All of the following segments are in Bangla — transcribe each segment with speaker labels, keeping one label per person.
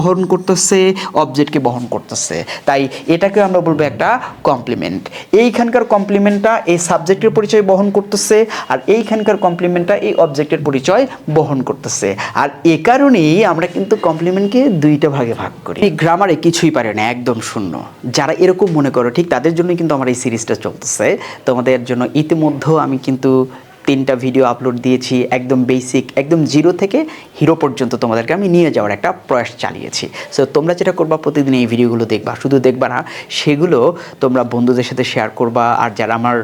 Speaker 1: বহন করতেছে, অবজেক্টকে বহন করতেছে, তাই এটাকে আমরা বলবো একটা কমপ্লিমেন্ট। এইখানকার কমপ্লিমেন্টটা এই সাবজেক্টের পরিচয় বহন করতেছে, আর এইখানকার কমপ্লিমেন্টটা এই অবজেক্টের পরিচয় বহন করতেছে। আর এ কারণেই আমরা কিন্তু কমপ্লিমেন্টকে দুইটা ভাগে ভাগ করি। এই গ্রামারে কিছুই পারে না, একদম শূন্য। যারা এরকম মনে করো ঠিক তাদের জন্যই কিন্তু আমার এই সিরিজটা চলতেছে। তোমাদের জন্য ইতিমধ্যে আমি কিন্তু 3টা ভিডিও আপলোড দিয়েছি, একদম বেসিক, একদম জিরো থেকে হিরো পর্যন্ত তোমাদেরকে আমি নিয়ে যাওয়ার একটা প্রয়াস চালিয়েছি। সো তোমরা যেটা করবা, প্রতিদিন এই ভিডিওগুলো দেখবা, শুধু দেখবা না, সেগুলো তোমরা বন্ধুদের সাথে শেয়ার করবা। আর যারা আমার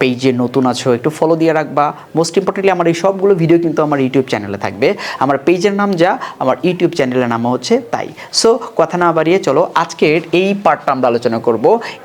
Speaker 1: পেজে নতুন আছো একটু ফলো দিয়ে রাখবা। মোস্ট ইম্পর্টেন্টলি আমার এই সবগুলো ভিডিও কিন্তু আমার ইউটিউব চ্যানেলে থাকবে। আমার পেজের নাম যা, আমার ইউটিউব চ্যানেলের নামও হচ্ছে তাই। সো কথা না বাড়িয়ে চলো আজকের এই পার্টটা আমরা আলোচনা করব।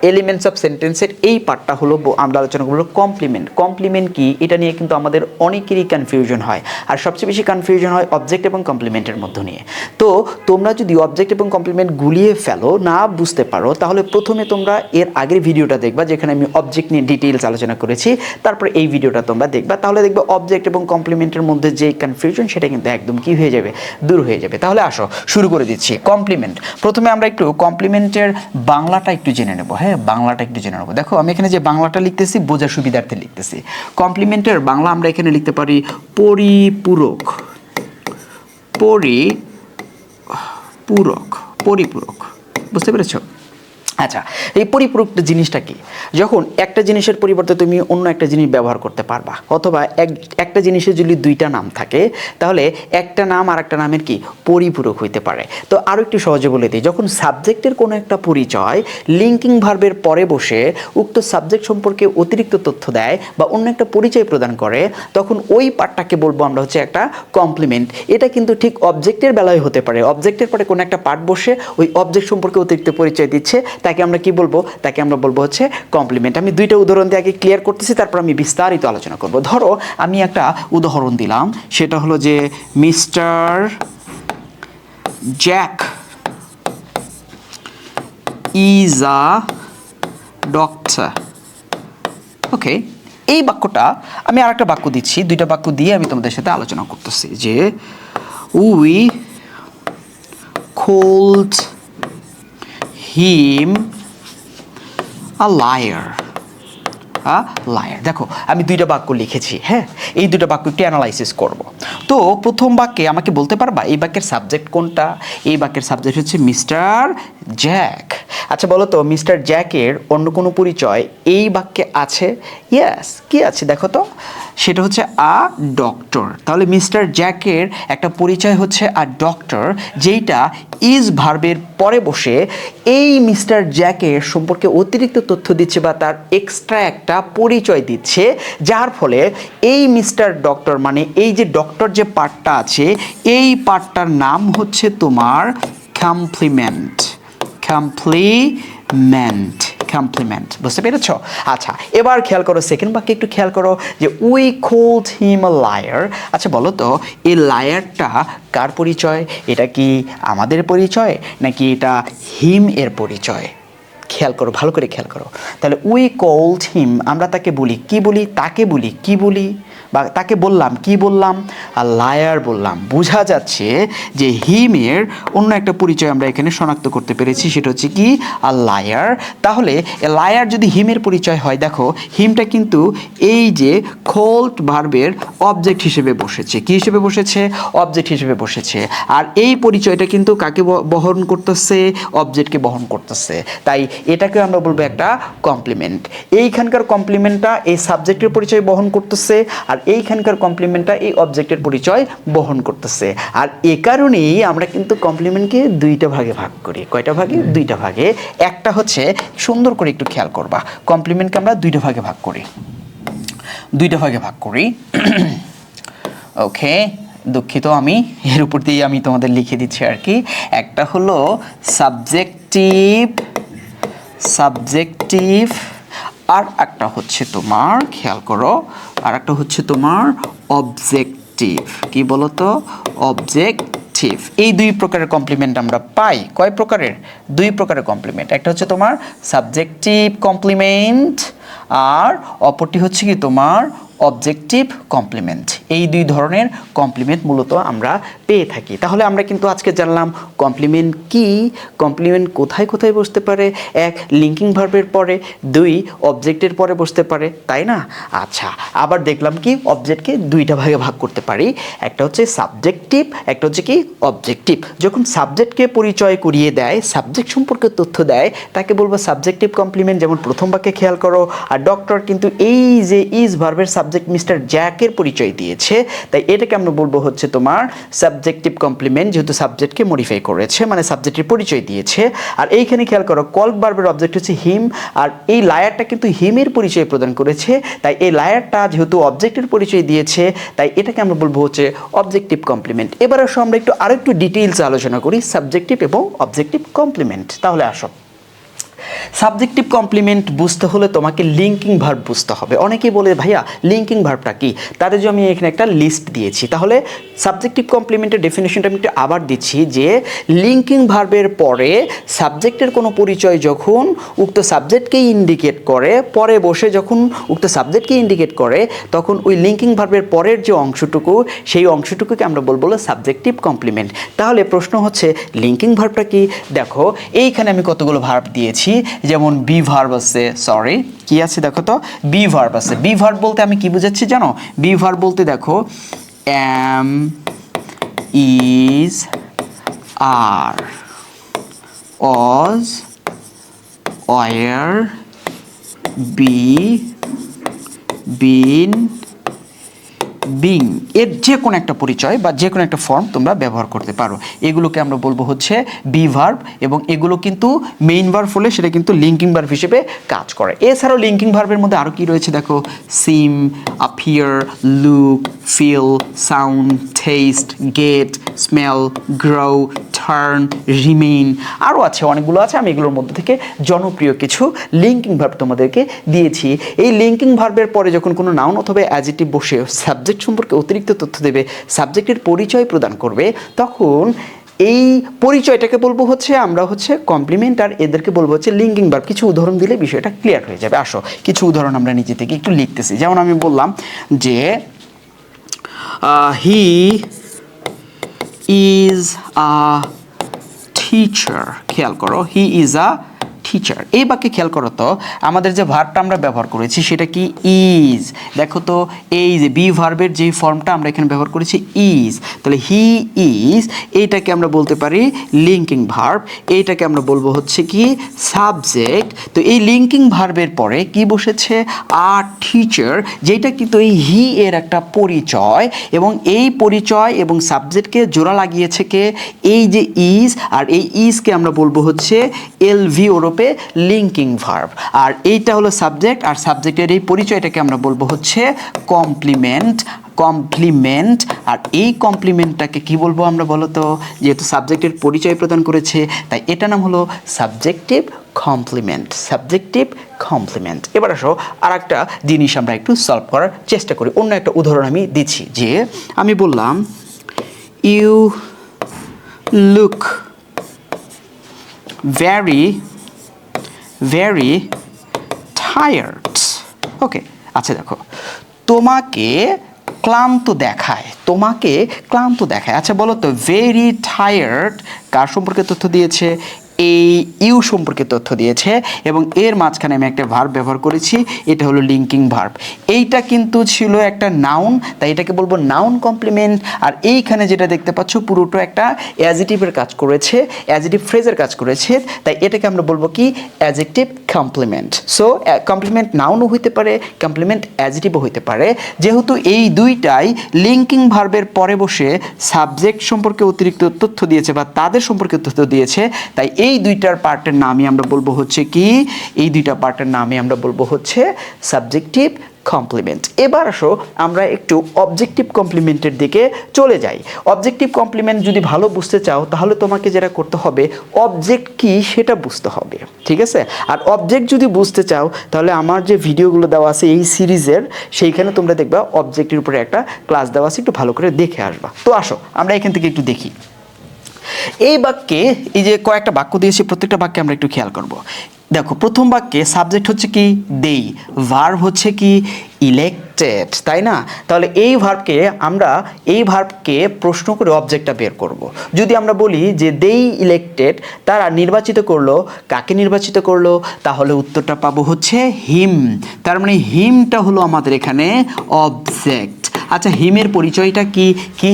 Speaker 1: এলিমেন্টস অফ সেন্টেন্সের এই পার্টটা হলো আমরা আলোচনা করবো কমপ্লিমেন্ট। কমপ্লিমেন্ট কি এটা নিয়ে কিন্তু আমাদের অনেকেরই কনফিউশন হয়, আর সবচেয়ে বেশি কনফিউশন হয় অবজেক্ট এবং কমপ্লিমেন্টের মধ্যে নিয়ে। তো তোমরা যদি অবজেক্ট এবং কমপ্লিমেন্ট গুলিয়ে ফেলো, না বুঝতে পারো, তাহলে প্রথমে তোমরা এর আগের ভিডিওটা দেখবা যেখানে আমি অবজেক্ট নিয়ে ডিটেইলস আলোচনা করেছি, তারপরে এই ভিডিওটা তোমরা দেখবা। তাহলে দেখবে অবজেক্ট এবং কমপ্লিমেন্টের মধ্যে যে কনফিউশন সেটা কিন্তু একদম কি হয়ে যাবে, দূর হয়ে যাবে। তাহলে আসো শুরু করে দিচ্ছি। কমপ্লিমেন্ট, প্রথমে আমরা একটু কমপ্লিমেন্টের বাংলাটা একটু জেনে নেব। হ্যাঁ, বাংলাটা একটু জেনে নেব। দেখো আমি এখানে যে বাংলাটা লিখতেছি বোঝার সুবিধার্থে লিখতেছি। কমপ্লিমেন্টের বাংলা আমরা এখানে লিখতে পারি পরিপূরক। পরিপূরক, বুঝতে পেরেছো? আচ্ছা, এই পরিপূরক জিনিসটা কি? যখন একটা জিনিসের পরিবর্তে তুমি অন্য একটা জিনিস ব্যবহার করতে পারবা, অথবা একটা জিনিসের যদি দুইটা নাম থাকে, তাহলে একটা নাম আর একটা নামের কি পরিপূরক হইতে পারে। তো আরও একটু সহজে বলে দিই, যখন সাবজেক্টের কোনো একটা পরিচয় লিঙ্কিং ভার্বের পরে বসে উক্ত সাবজেক্ট সম্পর্কে অতিরিক্ত তথ্য দেয় বা অন্য একটা পরিচয় প্রদান করে, তখন ওই পার্টটাকে বলবো আমরা হচ্ছে একটা কমপ্লিমেন্ট। এটা কিন্তু ঠিক অবজেক্টের বেলায় হতে পারে। অবজেক্টের পরে কোনো একটা পার্ট বসে ওই অবজেক্ট সম্পর্কে অতিরিক্ত পরিচয় দিচ্ছে, তাকে আমরা কি বলবো? তাকে আমরা বলবো হচ্ছে কমপ্লিমেন্ট। আমি দুইটা উদাহরণ দিয়ে আগে ক্লিয়ার করতেছি, তারপর আমি বিস্তারিত আলোচনা করব। ধরো আমি একটা উদাহরণ দিলাম, সেটা হলো যে mister Jack is a doctor. Okay, এই বাক্যটা আমি আর একটা বাক্য দিচ্ছি, দুইটা বাক্য দিয়ে আমি তোমাদের সাথে আলোচনা করতেছি যে we called him a liar. দেখো আমি দুইটা বাক্য লিখেছি। হ্যাঁ, এই দুটো বাক্য একটু অ্যানালাইসিস করব। তো প্রথম বাক্যে আমাকে বলতে পারবা এই বাক্যের সাবজেক্ট কোনটা? এই বাক্যের সাবজেক্ট হচ্ছে মিস্টার জ্যাক। আচ্ছা বলো তো, মিস্টার জ্যাকের অন্য কোনো পরিচয় এই বাক্যে আছে? ইয়েস, কি আছে দেখো তো, সেটা হচ্ছে আ ডক্টর। তাহলে মিস্টার জ্যাকের একটা পরিচয় হচ্ছে আ ডক্টর, যেইটা ইজ ভার্বের পরে বসে এই মিস্টার জ্যাকের সম্পর্কে অতিরিক্ত তথ্য দিচ্ছে বা তার এক্সট্রা একটা পরিচয় দিচ্ছে, যার ফলে এই মিস্টার ডক্টর মানে এই যে ডক্টর যে পার্টটা আছে, এই পার্টটার নাম হচ্ছে তোমার কমপ্লিমেন্ট। বুঝতে পেরেছ? আচ্ছা, এবার খেয়াল করো সেকেন্ড বাক্যে, একটু খেয়াল করো যে we called him a liar। আচ্ছা বলো তো, এই লায়ারটা কার পরিচয়? এটা কি আমাদের পরিচয় নাকি এটা হিম এর পরিচয়? খেয়াল করো, ভালো করে খেয়াল করো। তাহলে উই called him, আমরা তাকে বলি কি বলি? তাকে বলি কি বলি? বা তাকে বললাম কি বললাম? লায়ার বললাম। বোঝা যাচ্ছে যে হিমের অন্য একটা পরিচয় আমরা এখানে শনাক্ত করতে পেরেছি, সেটা হচ্ছে কি লায়ার। তাহলে লায়ার যদি হিমের পরিচয় হয়, দেখো হিমটা কিন্তু এই যে called ভার্বের অবজেক্ট হিসেবে বসেছে। কি হিসেবে বসেছে? অবজেক্ট হিসেবে বসেছে। আর এই পরিচয়টা কিন্তু কাকে বহন করতেছে? অবজেক্টকে বহন করতেছে। তাই এটাকে আমরা বলবো একটা কমপ্লিমেন্ট। এইখানকার কমপ্লিমেন্টটা এই সাবজেক্টের পরিচয় বহন করতেছে, আর এইখানকার কমপ্লিমেন্টটা এই অবজেক্টের পরিচয় বহন করতেছে। আর এ কারণেই আমরা কিন্তু কমপ্লিমেন্টকে দুইটা ভাগে ভাগ করি। কয়টা ভাগে? দুইটা ভাগে। একটা হচ্ছে, সুন্দর করে একটু খেয়াল করবা, কমপ্লিমেন্টকে আমরা দুইটা ভাগে ভাগ করি। ওকে, দুঃখিত, আমি এর উপর দিয়ে আমি তোমাদের লিখে দিচ্ছি আর কি। একটা হলো সাবজেক্টিভ, আর একটা হচ্ছে তোমার, খেয়াল করো, আর একটা হচ্ছে তোমার অবজেক্টিভ। কি বলতো? অবজেক্টিভ। এই দুই প্রকারের কমপ্লিমেন্ট আমরা পাই। কয় প্রকারের? দুই প্রকারের কমপ্লিমেন্ট। একটা হচ্ছে তোমার সাবজেক্টিভ কমপ্লিমেন্ট, আর অপরটি হচ্ছে কি তোমার অবজেক্টিভ কমপ্লিমেন্ট। এই দুই ধরনের কমপ্লিমেন্ট মূলত আমরা পেয়ে থাকি। তাহলে আমরা কিন্তু আজকে জানলাম কমপ্লিমেন্ট কি, কমপ্লিমেন্ট কোথায় কোথায় বসতে পারে, এক লিঙ্কিং ভার্বের পরে, দুই অবজেক্টের পরে বসতে পারে, তাই না? আচ্ছা, আবার দেখলাম কি অবজেক্টকে দুইটা ভাগে ভাগ করতে পারি, একটা হচ্ছে সাবজেক্টিভ, একটা হচ্ছে কি অবজেক্টিভ। যখন সাবজেক্টকে পরিচয় করিয়ে দেয়, সাবজেক্ট সম্পর্কে তথ্য দেয়, তাকে বলবো সাবজেক্টিভ কমপ্লিমেন্ট। যেমন প্রথম বাক্যে খেয়াল করো, আর ডক্টর কিন্তু এই যে ইজ ভার্বের সাবজেক্ট মিস্টার জ্যাকের পরিচয় দিয়েছে, তাই এটাকে আমরা বলবো হচ্ছে তোমার সাবজেক্টিভ কমপ্লিমেন্ট, যেহেতু সাবজেক্টকে মডিফাই করেছে, মানে সাবজেক্টের পরিচয় দিয়েছে। আর এইখানে খেয়াল করো কল্ক ভার্বের অবজেক্ট হচ্ছে হিম, আর এই লায়ারটা কিন্তু হিমের পরিচয় প্রদান করেছে, তাই এই লায়ারটা যেহেতু অবজেক্টের পরিচয় দিয়েছে, তাই এটাকে আমরা বলবো হচ্ছে অবজেক্টিভ কমপ্লিমেন্ট। এবার আসো আমরা আরেকটু ডিটেইলস আলোচনা করি সাবজেক্টিভ এবং অবজেক্টিভ কমপ্লিমেন্ট। তাহলে আসো, সাবজেক্টিভ কমপ্লিমেন্ট বুঝতে হলে তোমাকে লিঙ্কিং ভার্ব বুঝতে হবে। অনেকেই বলে ভাইয়া লিঙ্কিং ভার্বটা কি, তাদের জন্য আমি এখানে একটা লিস্ট দিয়েছি। তাহলে সাবজেক্টিভ কমপ্লিমেন্টের ডেফিনেশনটা আমি একটু আবার দিচ্ছি, যে লিঙ্কিং ভার্বের পরে সাবজেক্টের কোনো পরিচয় যখন উক্ত সাবজেক্টকেই ইন্ডিকেট করে, পরে বসে যখন উক্ত সাবজেক্টকে ইন্ডিকেট করে, তখন ওই লিঙ্কিং ভার্বের পরের যে অংশটুকু, সেই অংশটুকুকে আমরা বলবো সাবজেক্টিভ কমপ্লিমেন্ট। তাহলে প্রশ্ন হচ্ছে লিঙ্কিং ভার্বটা কি? দেখো এইখানে আমি কতগুলো ভার্ব দিয়েছি, যেমন বি ভার্ব আছে, সরি কি আছে দেখো তো, বি ভার্ব আছে। বি ভার্ব বলতে আমি কি বুঝাচ্ছি জানো? বি ভার্ব বলতে দেখো M, is, R, Aja, war, B, bin, being, এর যে কোনো একটা পরিচয় বা যে কোনো একটা ফর্ম তোমরা ব্যবহার করতে পারো। এগুলোকে আমরা বলবো হচ্ছে বি ভার্ব, এবং এগুলো কিন্তু মেইন ভার্ব হলে সেটা কিন্তু লিঙ্কিং ভার্ব হিসেবে কাজ করে। এছাড়াও লিঙ্কিং ভার্বের মধ্যে আরও কি রয়েছে দেখো, seem, appear, look, feel, sound, taste, get, smell, grow, turn, remain, আরও আছে, অনেকগুলো আছে। আমি এগুলোর মধ্যে থেকে জনপ্রিয় কিছু লিঙ্কিং ভার্ব তোমাদেরকে দিয়েছি। এই লিঙ্কিং ভার্বের পরে যখন কোনো নাউন অথবা অ্যাডজেক্টিভ বসে সাবজেক্ট সম্পর্কে অতিরিক্ত তথ্য দেবে, সাবজেক্টের পরিচয় প্রদান করবে, তখন এই পরিচয়টাকে বলবো হচ্ছে আমরা হচ্ছে কমপ্লিমেন্ট, আর এদেরকে বলবো হচ্ছে লিঙ্কিং ভার্ব। কিছু উদাহরণ দিলে বিষয়টা ক্লিয়ার হয়ে যাবে। আসো কিছু উদাহরণ আমরা নিজে থেকে একটু লিখতেছি। যেমন আমি বললাম যে হি ইজ আ টিচার, খেয়াল করো হি ইজ আ টিচার। এই বাক্যে খেয়াল করো তো, আমাদের যে ভার্বটা আমরা ব্যবহার করেছি সেটা কি ইজ। দেখো তো এই যে বি ভার্বের যে ফর্মটা আমরা এখানে ব্যবহার করেছি ইজ, তাহলে হি ইজ, এইটাকে আমরা বলতে পারি লিঙ্কিং ভার্ব, এইটাকে আমরা বলবো হচ্ছে কি সাবজেক্ট। তো এই লিঙ্কিং ভার্বের পরে কি বসেছে, আ টিচার, যেটা কিন্তু এই হি এর একটা পরিচয়, এবং এই পরিচয় এবং সাবজেক্টকে জোড়া লাগিয়েছে কে, এই যে ইজ, আর এই ইজকে আমরা বলবো হচ্ছে এলভি ওরূপে লিঙ্কিং ভার্ব। আর এইটা হলো সাবজেক্ট, আর সাবজেক্টের এই পরিচয়টাকে আমরা বলবো হচ্ছে কমপ্লিমেন্ট। কমপ্লিমেন্ট, আর এই কমপ্লিমেন্টটাকে কি বলবো আমরা বলো তো, যেহেতু সাবজেক্টের পরিচয় প্রদান করেছে, তাই এটা নাম হলো সাবজেক্টিভ কমপ্লিমেন্ট। Subjective complement. এবার আসো আর একটা জিনিস আমরা একটু সলভ করার চেষ্টা করি। অন্য একটা উদাহরণ আমি দিচ্ছি, যে আমি বললাম ইউ লুক very tired. ওকে, আচ্ছা দেখো, তোমাকে ক্লান্ত দেখায়, তোমাকে ক্লান্ত দেখায়। আচ্ছা বলো তো ভেরি টায়ার্ড কার সম্পর্কে তথ্য দিয়েছে, এই ইউ সম্পর্কে তথ্য দিয়েছে, এবং এর মাঝখানে আমি একটা ভার্ব ব্যবহার করেছি, এটা হলো লিঙ্কিং ভার্ব। এইটা কিন্তু ছিল একটা নাউন, তাই এটাকে বলবো নাউন কমপ্লিমেন্ট। আর এইখানে যেটা দেখতে পাচ্ছ পুরোটা একটা অ্যাডজেক্টিভের কাজ করেছে, অ্যাডজেক্টিভ ফ্রেজের কাজ করেছে, তাই এটাকে আমরা বলবো কি অ্যাডজেক্টিভ কমপ্লিমেন্ট। সো কমপ্লিমেন্ট নাউনও হইতে পারে, কমপ্লিমেন্ট অ্যাডজেক্টিভও হইতে পারে। যেহেতু এই দুইটাই লিঙ্কিং ভার্বের পরে বসে সাবজেক্ট সম্পর্কে অতিরিক্ত তথ্য দিয়েছে বা তাদের সম্পর্কে তথ্য দিয়েছে, তাই এই দুইটার পার্টের নামই আমরা বলবো হচ্ছে কি, এই দুইটা পার্টের নামই আমরা বলবো হচ্ছে সাবজেক্টিভ কমপ্লিমেন্ট। এবার আসো আমরা একটু অবজেক্টিভ কমপ্লিমেন্টের দিকে চলে যাই। অবজেক্টিভ কমপ্লিমেন্ট যদি ভালো বুঝতে চাও, তাহলে তোমাকে যেটা করতে হবে অবজেক্ট কি সেটা বুঝতে হবে, ঠিক আছে? আর অবজেক্ট যদি বুঝতে চাও, তাহলে আমার যে ভিডিওগুলো দেওয়া আছে এই সিরিজের, সেইখানে তোমরা দেখবা অবজেক্টের উপরে একটা ক্লাস দেওয়া আছে, একটু ভালো করে দেখে আসবা। তো আসো আমরা এখান থেকে একটু দেখি। এই বাক্যে এই যে কয়েকটা বাক্য দিয়েছি, প্রত্যেকটা বাক্যে আমরা একটু খেয়াল করব। দেখো প্রথম বাক্যে সাবজেক্ট হচ্ছে কি দেই, ভার্ব হচ্ছে কি ইলেক্টেড, তাই না? তাহলে এই ভার্বকে প্রশ্ন করে অবজেক্টটা বের করব। যদি আমরা বলি যে দেই ইলেক্টেড, তারা নির্বাচিত করলো, কাকে নির্বাচিত করলো, তাহলে উত্তরটা পাবো হচ্ছে হিম। তার মানে হিমটা হলো আমাদের এখানে অবজেক্ট। আচ্ছা, হিমের পরিচয়টা কি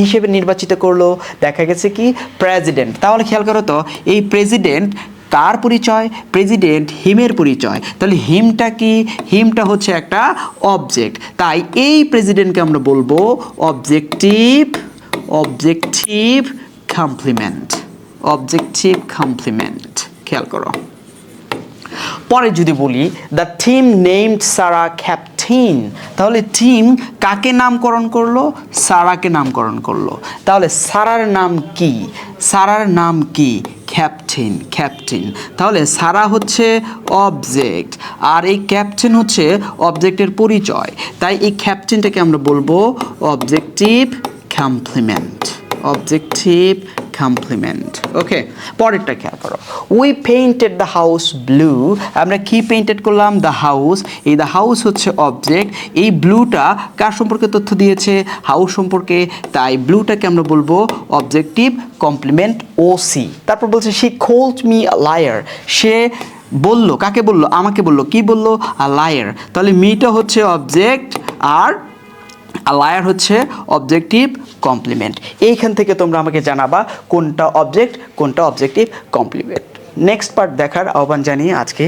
Speaker 1: হিসেবে নির্বাচিত করলো? দেখা গেছে কি প্রেসিডেন্ট। তাহলে খেয়াল করো তো, এই প্রেসিডেন্ট কার পরিচয়? প্রেসিডেন্ট হিমের পরিচয়। তাহলে হিমটা কি? হিমটা হচ্ছে একটা অবজেক্ট। তাই এই প্রেসিডেন্টকে আমরা বলবো অবজেক্টিভ কমপ্লিমেন্ট। খেয়াল করো। পরে যদি বলি the team named Sara captain, তাহলে টিম কাকে নামকরণ করলো? সারাকে নামকরণ করলো। তাহলে সারার নাম কি? ক্যাপ্টেন। তাহলে সারা হচ্ছে অবজেক্ট, আর এই ক্যাপ্টেন হচ্ছে অবজেক্টের পরিচয়। তাই এই ক্যাপ্টেনটাকে আমরা বলবো অবজেক্টিভ কমপ্লিমেন্ট। ওকে, পরেরটা খেয়াল করো। We painted the house blue. আমরা কি পেইন্টেড করলাম? The house. এই দ্য হাউস হচ্ছে অবজেক্ট। এই ব্লুটা কার সম্পর্কে তথ্য দিয়েছে? হাউস সম্পর্কে। তাই ব্লুটাকে আমরা বলবো অবজেক্টিভ কমপ্লিমেন্ট ওসি। তারপর বলছে she called me a liar. সে বলল, কাকে বলল? আমাকে বলল। কি বলল? A liar. তাহলে মিটা হচ্ছে অবজেক্ট, আর লায়ার হচ্ছে অবজেক্টিভ কমপ্লিমেন্ট। এইখান থেকে তোমরা আমাকে জানাবা কোনটা অবজেক্ট, কোনটা অবজেক্টিভ কমপ্লিমেন্ট। নেক্সট পার্ট দেখার আহ্বান জানিয়ে আজকে